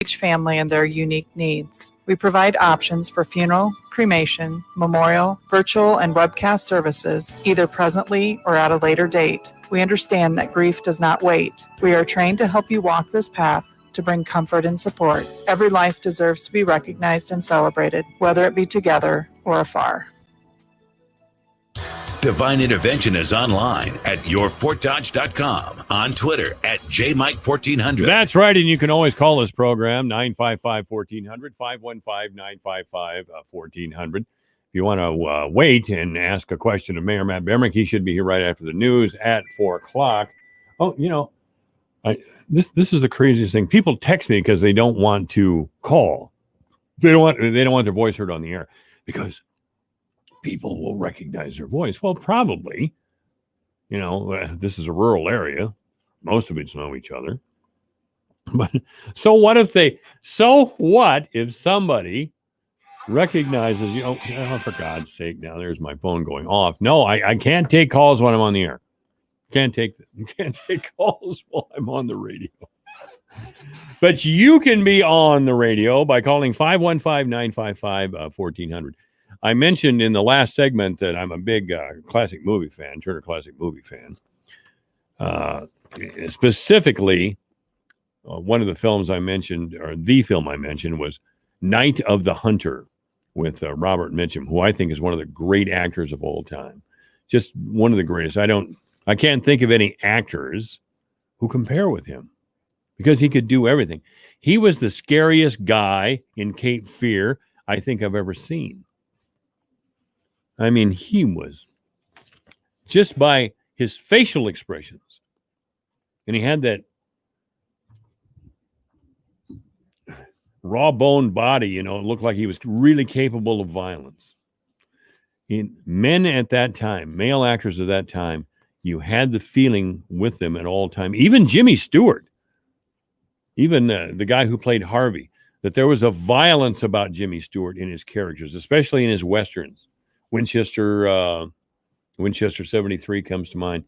each family and their unique needs. We provide options for funeral, cremation, memorial, virtual, and webcast services, either presently or at a later date. We understand that grief does not wait. We are trained to help you walk this path to bring comfort and support. Every life deserves to be recognized and celebrated, whether it be together or afar. Divine Intervention is online at yourfortdodge.com, on Twitter at jmike1400. That's right, and you can always call this program, 955-1400, 515-955-1400. If you want to wait and ask a question of Mayor Matt Bemrick, he should be here right after the news at 4 o'clock. Oh, you know, this is the craziest thing. People text me because they don't want to call. They don't want their voice heard on the air because people will recognize their voice. Well, probably. You know, this is a rural area. Most of us know each other. But so what if somebody recognizes, you know, oh, for God's sake, now there's my phone going off. No, I can't take calls when I'm on the air. Can't take calls while I'm on the radio. But you can be on the radio by calling 515-955-1400. I mentioned in the last segment that I'm a big classic movie fan, Turner Classic Movie fan. Specifically, one of the films I mentioned, or the film I mentioned, was Night of the Hunter with Robert Mitchum, who I think is one of the great actors of all time. Just one of the greatest. I can't think of any actors who compare with him because he could do everything. He was the scariest guy in Cape Fear I think I've ever seen. I mean, he was just by his facial expressions. And he had that raw boned body, you know, it looked like he was really capable of violence. Men at that time, male actors at that time, you had the feeling with them at all time. Even Jimmy Stewart, even the guy who played Harvey, that there was a violence about Jimmy Stewart in his characters, especially in his Westerns. Winchester 73 comes to mind.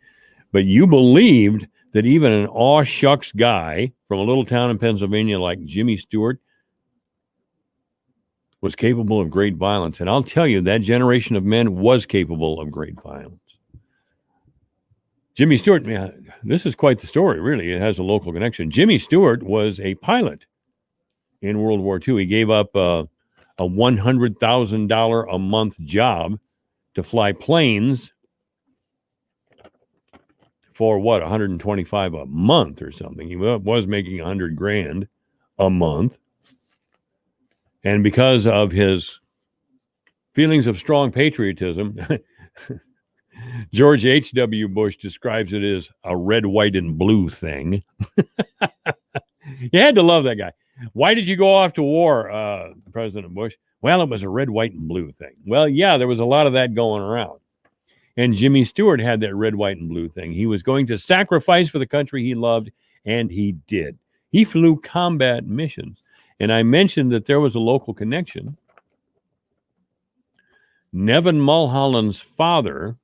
But you believed that even an aw shucks guy from a little town in Pennsylvania like Jimmy Stewart was capable of great violence. And I'll tell you, that generation of men was capable of great violence. Jimmy Stewart, man, this is quite the story, really. It has a local connection. Jimmy Stewart was a pilot in World War II. He gave up a $100,000 a month job to fly planes for what, $125 a month or something. He was making $100,000 a month. And because of his feelings of strong patriotism, George H.W. Bush describes it as a red, white, and blue thing. You had to love that guy. Why did you go off to war, President Bush? Well, it was a red, white, and blue thing. Well, yeah, there was a lot of that going around. And Jimmy Stewart had that red, white, and blue thing. He was going to sacrifice for the country he loved, and he did. He flew combat missions. And I mentioned that there was a local connection. Nevin Mulholland's father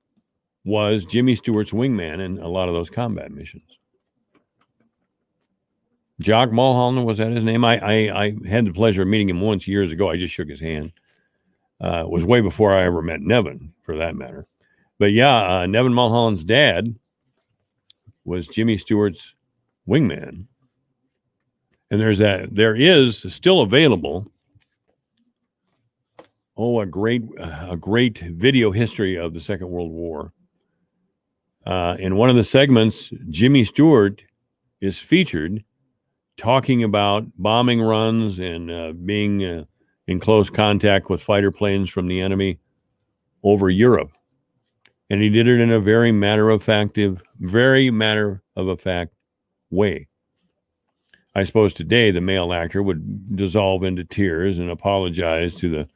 was Jimmy Stewart's wingman in a lot of those combat missions. Jock Mulholland, was that his name? I had the pleasure of meeting him once years ago. I just shook his hand. It was way before I ever met Nevin, for that matter. But yeah, Nevin Mulholland's dad was Jimmy Stewart's wingman. And there is still available, a great video history of the Second World War. In one of the segments, Jimmy Stewart is featured talking about bombing runs and being in close contact with fighter planes from the enemy over Europe. And he did it in a very matter-of-fact way. I suppose today the male actor would dissolve into tears and apologize to the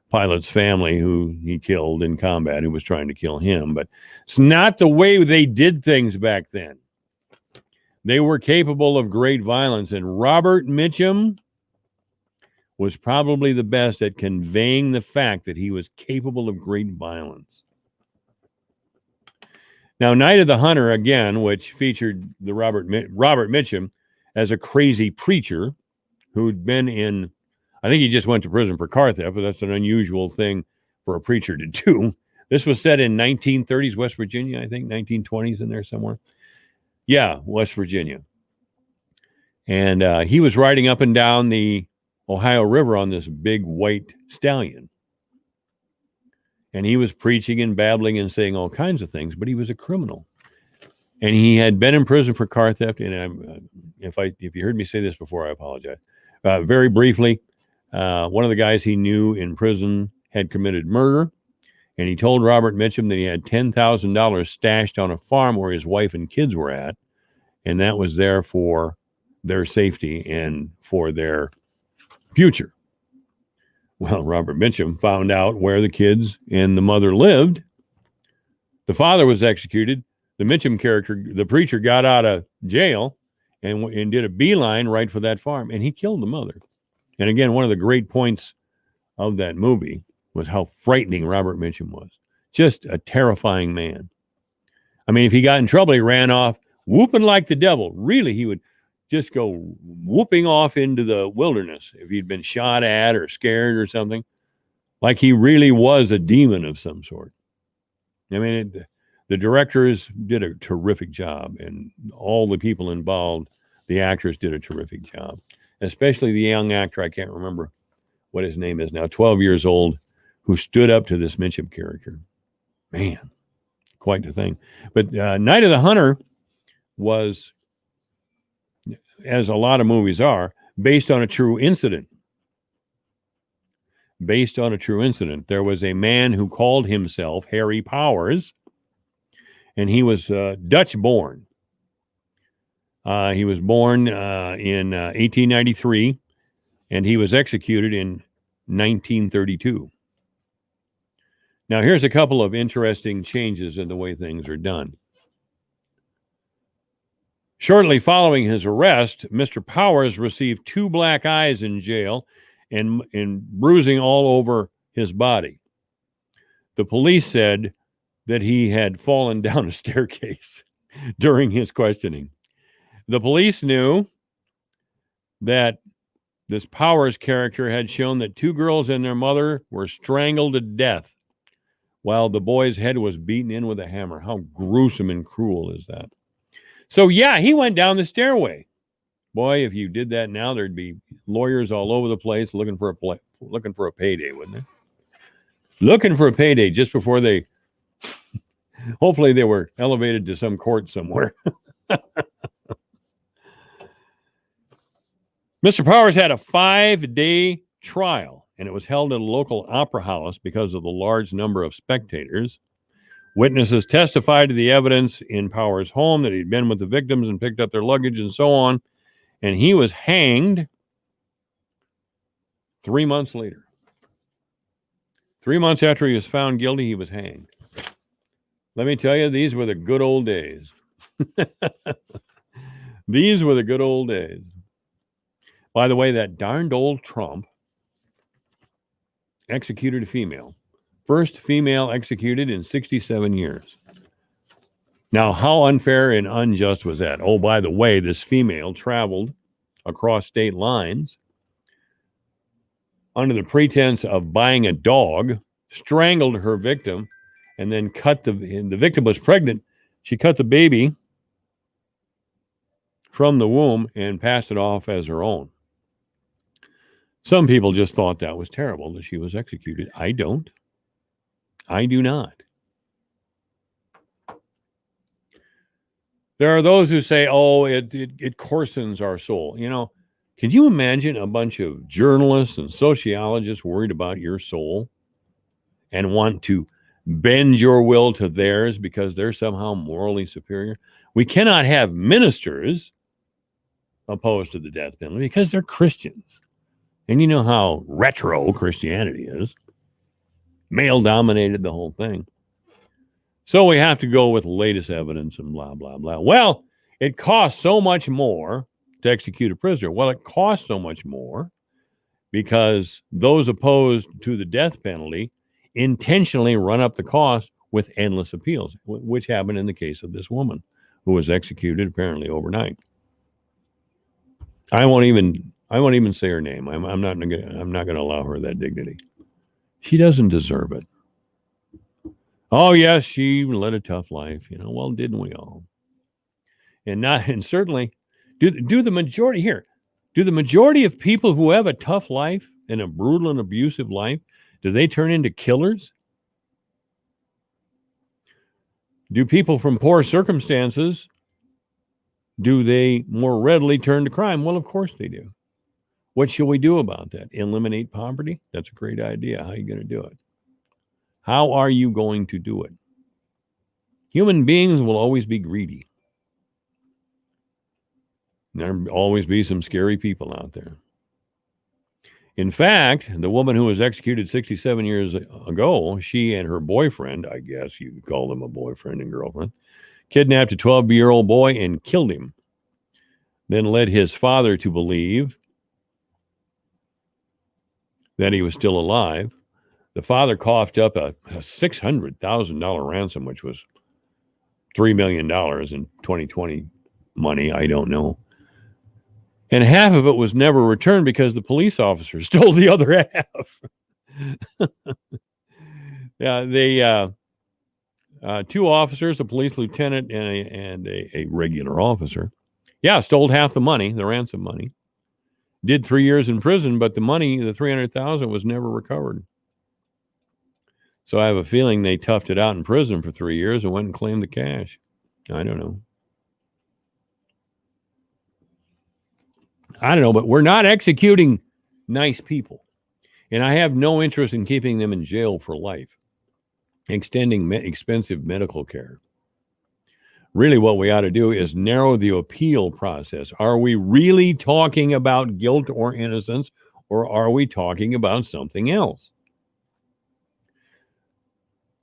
pilot's family who he killed in combat, who was trying to kill him. But it's not the way they did things back then. They were capable of great violence, and Robert Mitchum was probably the best at conveying the fact that he was capable of great violence. Now, Night of the Hunter, again, which featured the Robert Mitchum as a crazy preacher who'd been in, I think he just went to prison for car theft, but that's an unusual thing for a preacher to do. This was set in 1930s West Virginia, I think, 1920s in there somewhere. Yeah, West Virginia. And he was riding up and down the Ohio River on this big white stallion. And he was preaching and babbling and saying all kinds of things, but he was a criminal. And he had been in prison for car theft. And if you heard me say this before, I apologize. Very briefly, one of the guys he knew in prison had committed murder. And he told Robert Mitchum that he had $10,000 stashed on a farm where his wife and kids were at. And that was there for their safety and for their future. Well, Robert Mitchum found out where the kids and the mother lived. The father was executed. The Mitchum character, the preacher, got out of jail and did a beeline right for that farm, and he killed the mother. And again, one of the great points of that movie was how frightening Robert Mitchum was. Just a terrifying man. I mean, if he got in trouble, he ran off whooping like the devil. Really, he would just go whooping off into the wilderness if he'd been shot at or scared or something. Like he really was a demon of some sort. I mean, the directors did a terrific job, and all the people involved, the actors did a terrific job, especially the young actor, I can't remember what his name is now, 12 years old, who stood up to this Mitchum character. Man, quite the thing. But Night of the Hunter was, as a lot of movies are, based on a true incident. Based on a true incident. There was a man who called himself Harry Powers, and he was Dutch-born. He was born in 1893, and he was executed in 1932. Now, here's a couple of interesting changes in the way things are done. Shortly following his arrest, Mr. Powers received 2 black eyes in jail and bruising all over his body. The police said that he had fallen down a staircase during his questioning. The police knew that this Powers character had shown that 2 girls and their mother were strangled to death while the boy's head was beaten in with a hammer. How gruesome and cruel is that? So, yeah, he went down the stairway. Boy, if you did that now, there'd be lawyers all over the place looking for a payday, wouldn't they? Looking for a payday just before they, hopefully they were elevated to some court somewhere. Mr. Powers had a 5-day trial, and it was held at a local opera house because of the large number of spectators. Witnesses testified to the evidence in Powers' home that he'd been with the victims and picked up their luggage and so on. And he was hanged 3 months later. 3 months after he was found guilty, he was hanged. Let me tell you, these were the good old days. These were the good old days. By the way, that darned old Trump executed a female. First female executed in 67 years. Now, how unfair and unjust was that? Oh, by the way, this female traveled across state lines under the pretense of buying a dog, strangled her victim, and then the victim was pregnant. She cut the baby from the womb and passed it off as her own. Some people just thought that was terrible that she was executed. I don't. I do not. There are those who say, oh, it coarsens our soul. You know, can you imagine a bunch of journalists and sociologists worried about your soul and want to bend your will to theirs because they're somehow morally superior? We cannot have ministers opposed to the death penalty because they're Christians. And you know how retro Christianity is. Male-dominated, the whole thing. So we have to go with latest evidence and blah, blah, blah. Well, it costs so much more to execute a prisoner. Well, it costs so much more because those opposed to the death penalty intentionally run up the cost with endless appeals, which happened in the case of this woman who was executed apparently overnight. I won't even I won't even say her name. I'm not going to allow her that dignity. She doesn't deserve it. Oh yes, she led a tough life. Well, didn't we all? And certainly, do the majority here? Do the majority of people who have a tough life and a brutal and abusive life, do they turn into killers? Do people from poor circumstances, do they more readily turn to crime? Well, of course they do. What shall we do about that? Eliminate poverty? That's a great idea. How are you going to do it? How are you going to do it? Human beings will always be greedy. There'll always be some scary people out there. In fact, the woman who was executed 67 years ago, she and her boyfriend, I guess you could call them a boyfriend and girlfriend, kidnapped a 12-year-old boy and killed him. Then led his father to believe that he was still alive. The father coughed up a $600,000 ransom, which was $3 million in 2020 money. I don't know. And half of it was never returned because the police officer stole the other half. Yeah, two officers, a police lieutenant and a regular officer, stole half the money, the ransom money. Did 3 years in prison, but the money, the $300,000, was never recovered. So I have a feeling they toughed it out in prison for 3 years and went and claimed the cash. I don't know. But we're not executing nice people. And I have no interest in keeping them in jail for life, extending expensive medical care. Really, what we ought to do is narrow the appeal process. Are we really talking about guilt or innocence, or are we talking about something else?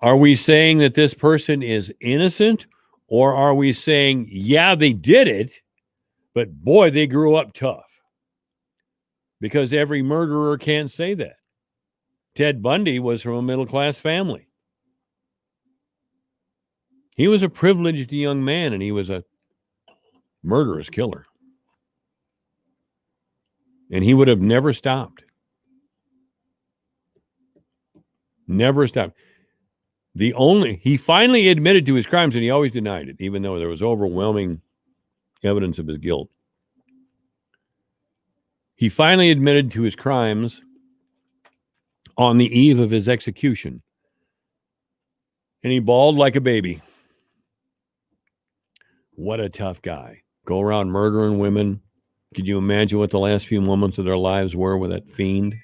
Are we saying that this person is innocent, or are we saying, yeah, they did it, but boy, they grew up tough? Because every murderer can't say that. Ted Bundy was from a middle-class family. He was a privileged young man, and he was a murderous killer. And he would have never stopped. Never stopped. He finally admitted to his crimes, and he always denied it, even though there was overwhelming evidence of his guilt. He finally admitted to his crimes on the eve of his execution. And he bawled like a baby. What a tough guy. Go around murdering women. Could you imagine what the last few moments of their lives were with that fiend?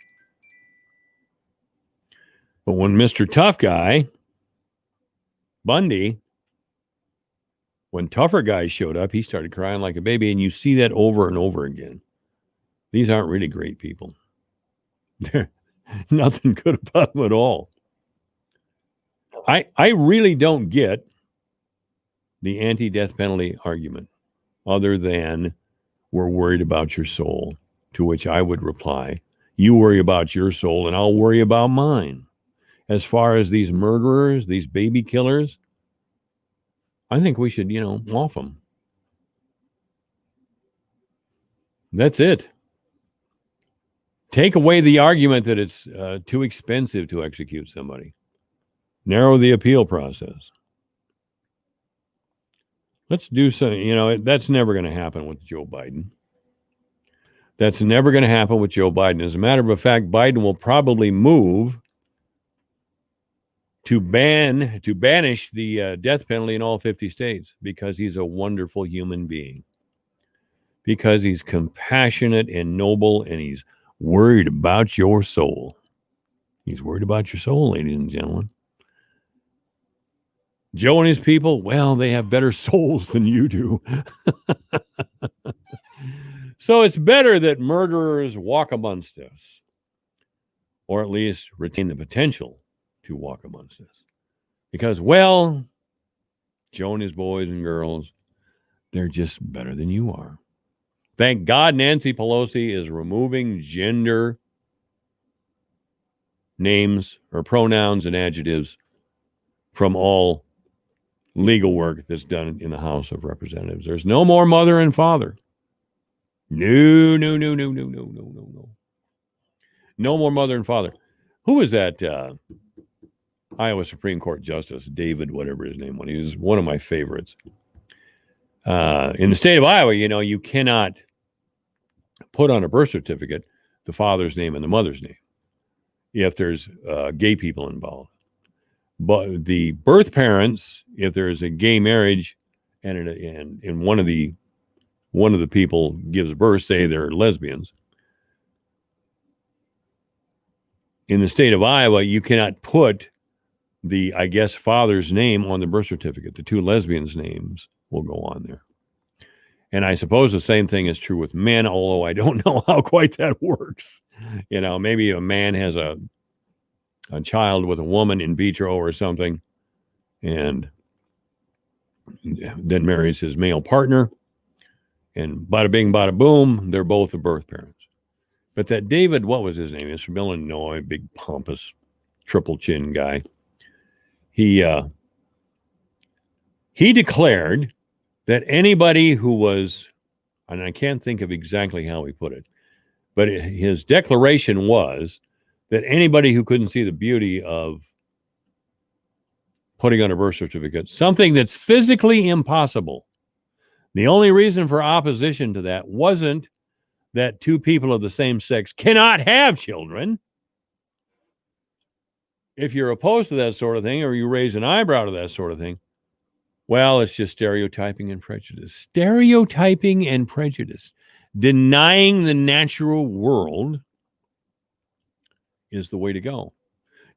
But when Mr. Tough Guy, Bundy, when tougher guys showed up, he started crying like a baby. And you see that over and over again. These aren't really great people. They're nothing good about them at all. I really don't get the anti-death penalty argument, other than we're worried about your soul, to which I would reply, you worry about your soul and I'll worry about mine. As far as these murderers, these baby killers, I think we should, off them. That's it. Take away the argument that it's too expensive to execute somebody. Narrow the appeal process. Let's do something. That's never going to happen with Joe Biden. That's never going to happen with Joe Biden. As a matter of fact, Biden will probably move to banish the death penalty in all 50 states because he's a wonderful human being. Because he's compassionate and noble, and he's worried about your soul. He's worried about your soul, ladies and gentlemen. Joe and his people, well, they have better souls than you do. So it's better that murderers walk amongst us, or at least retain the potential to walk amongst us. Because, well, Joe and his boys and girls, they're just better than you are. Thank God Nancy Pelosi is removing gender names or pronouns and adjectives from all legal work that's done in the House of Representatives. There's no more mother and father. No. No more mother and father. Who was that Iowa Supreme Court Justice, David, whatever his name was? He was one of my favorites. In the state of Iowa, you cannot put on a birth certificate the father's name and the mother's name if there's gay people involved. But the birth parents, if there is a gay marriage and one of the people gives birth, say they're lesbians, in the state of Iowa, you cannot put the, I guess, father's name on the birth certificate. The two lesbians' names will go on there. And I suppose the same thing is true with men, although I don't know how quite that works. Maybe a man has a child with a woman in vitro or something, and then marries his male partner, and bada bing, bada boom, they're both the birth parents. But that David, what was his name? He's from Illinois, big pompous triple chin guy. He declared that anybody who was, and I can't think of exactly how he put it, but his declaration was that anybody who couldn't see the beauty of putting on a birth certificate, something that's physically impossible, the only reason for opposition to that wasn't that two people of the same sex cannot have children. If you're opposed to that sort of thing, or you raise an eyebrow to that sort of thing, well, it's just stereotyping and prejudice. Stereotyping and prejudice. Denying the natural world is the way to go.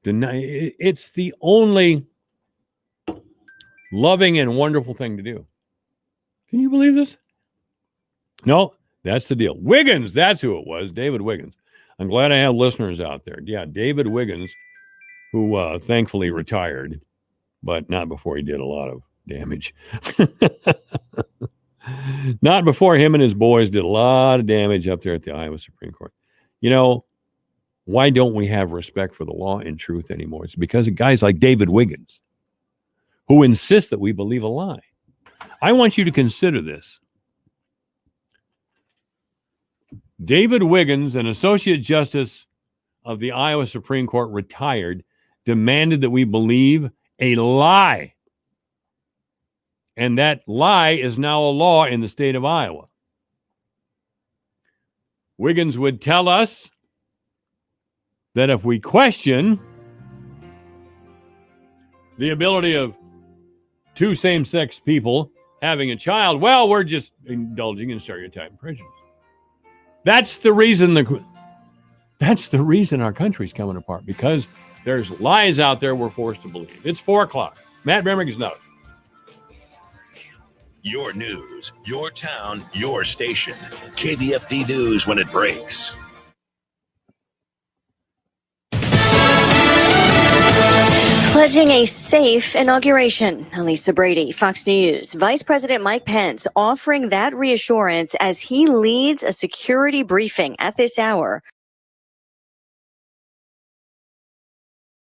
It's the only loving and wonderful thing to do. Can you believe this? No, that's the deal. Wiggins, that's who it was, David Wiggins. I'm glad I have listeners out there. Yeah, David Wiggins, who thankfully retired, but not before he did a lot of damage. Not before him and his boys did a lot of damage up there at the Iowa Supreme Court. Why don't we have respect for the law and truth anymore? It's because of guys like David Wiggins who insist that we believe a lie. I want you to consider this. David Wiggins, an associate justice of the Iowa Supreme Court, retired, demanded that we believe a lie. And that lie is now a law in the state of Iowa. Wiggins would tell us that if we question the ability of two same-sex people having a child, well, we're just indulging in stereotype and prejudice. That's the reason our country's coming apart, because there's lies out there we're forced to believe. It's 4:00. Matt Bemrick is now. Your news, your town, your station. KVFD News when it breaks. Pledging a safe inauguration. Lisa Brady, Fox News. Vice President Mike Pence offering that reassurance as he leads a security briefing at this hour